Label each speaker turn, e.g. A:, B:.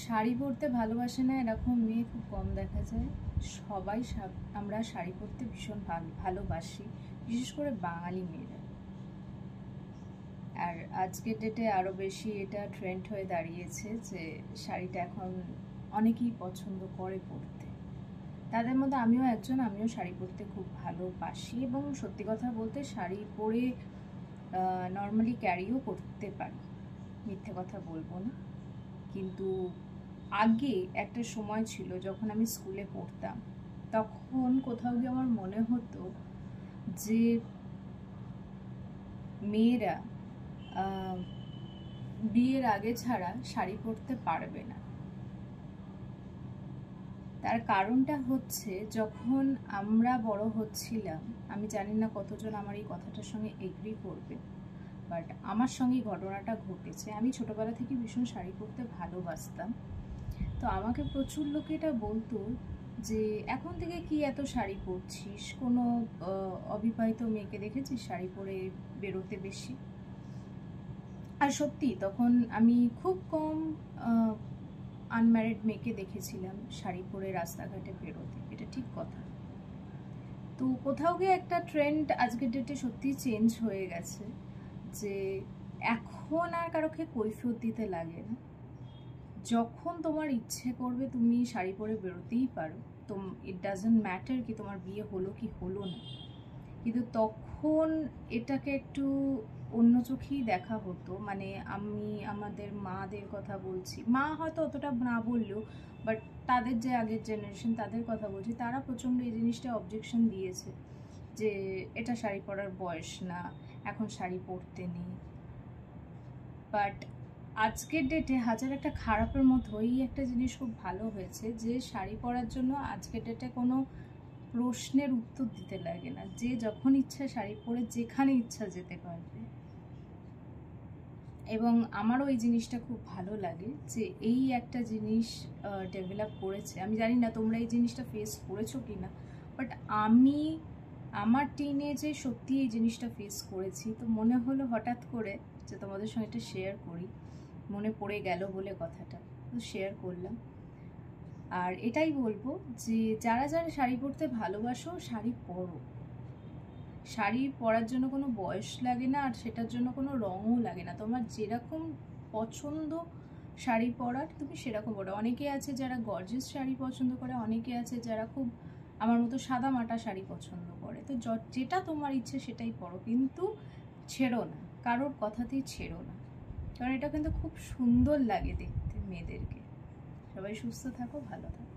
A: শাড়ি পরতে ভালোবাসে না এরকম মেয়ে খুব কম দেখা যায়। সবাই আমরা শাড়ি পরতে ভীষণ ভালোবাসি, বিশেষ করে বাঙালি মেয়েরা। আর আজকের ডেটে আরও বেশি এটা ট্রেন্ড হয়ে দাঁড়িয়েছে যে শাড়িটা এখন অনেকেই পছন্দ করে পরতে। তাদের মধ্যে আমিও একজন। আমিও শাড়ি পরতে খুব ভালোবাসি এবং সত্যি কথা বলতে শাড়ি পরে নর্মালি ক্যারিও করতে পারি, মিথ্যে কথা বলবো না। কিন্তু আগে একটা সময় ছিল যখন আমি স্কুলে পড়তাম, তখন কোথাও গিয়ে আমার মনে হতো যে মেয়েরা বিয়ের আগে ছাড়া শাড়ি পরতে পারবে না। তার কারণটা হচ্ছে, যখন আমরা বড় হচ্ছিলাম, আমি জানি না কতজন আমার এই কথাটার সঙ্গে এগ্রি করবে, বাট আমার সঙ্গে ঘটনাটা ঘটেছে। আমি ছোটবেলা থেকে ভীষণ শাড়ি পরতে ভালোবাসতাম। তো আমাকে প্রচুর লোকে এটা বলতো যে এখন থেকে কি এত শাড়ি পরছিস, কোনো অবিবাহিত মেয়েকে দেখেছিস শাড়ি পরে বেরোতে বেশি? আর সত্যি তখন আমি খুব কম আনম্যারিড মেয়েকে দেখেছিলাম শাড়ি পরে রাস্তাঘাটে বেরোতে, এটা ঠিক কথা। তো কোথাও গিয়ে একটা ট্রেন্ড আজকের ডেটে সত্যি চেঞ্জ হয়ে গেছে যে এখন আর কারোকে কৈফিয়ত দিতে লাগে না। যখন তোমার ইচ্ছে করবে তুমি শাড়ি পরে বেরোতেই পারো, তো ইট ডাজন্ট ম্যাটার কি তোমার বিয়ে হলো কি হলো না। কিন্তু তখন এটাকে একটু অন্য চোখেই দেখা হতো। মানে আমি আমাদের মাদের কথা বলছি, মা হয়তো অতটা না বললেও, বাট তাদের যে আগের জেনারেশন তাদের কথা বলছি, তারা প্রচণ্ড এই জিনিসটা অবজেকশন দিয়েছে যে এটা শাড়ি পরার বয়স না, এখন শাড়ি পরতে নেই। বাট আজকের ডেটে হাজার একটা খারাপের মধ্যেই একটা জিনিস খুব ভালো হয়েছে যে শাড়ি পরার জন্য আজকের ডেটে কোনো প্রশ্নের উত্তর দিতে লাগে না। যে যখন ইচ্ছা শাড়ি পরে যেখানে ইচ্ছা যেতে পারবে। এবং আমারও এই জিনিসটা খুব ভালো লাগে যে এই একটা জিনিস ডেভেলপ করেছে। আমি জানি না তোমরা এই জিনিসটা ফেস করেছো কি না, বাট আমি আমার টিনেজে সত্যি এই জিনিসটা ফেস করেছি। তো মনে হলো হঠাৎ করে যে তোমাদের সঙ্গে এটা শেয়ার করি, মনে পড়ে গেল বলে কথাটা তো শেয়ার করলাম। আর এটাই বলবো যে যারা যারা শাড়ি পরতে ভালোবাসো শাড়ি পরো। শাড়ি পরার জন্য কোনো বয়স লাগে না, আর সেটার জন্য কোনো রঙও লাগে না। তোমার যেরকম পছন্দ শাড়ি পরার তুমি সেরকম পরো। অনেকে আছে যারা গর্জিয়াস শাড়ি পছন্দ করে, অনেকে আছে যারা খুব আমার মতো সাদা মাটা শাড়ি পছন্দ করে। তো যেটা তোমার ইচ্ছে সেটাই পরো, কিন্তু ছেড়ো না, কারোর কথাতেই ছেড়ো না, কারণ এটা কিন্তু খুব সুন্দর লাগে দেখতে মেয়েদেরকে। সবাই সুস্থ থাকো, ভালো থাকো।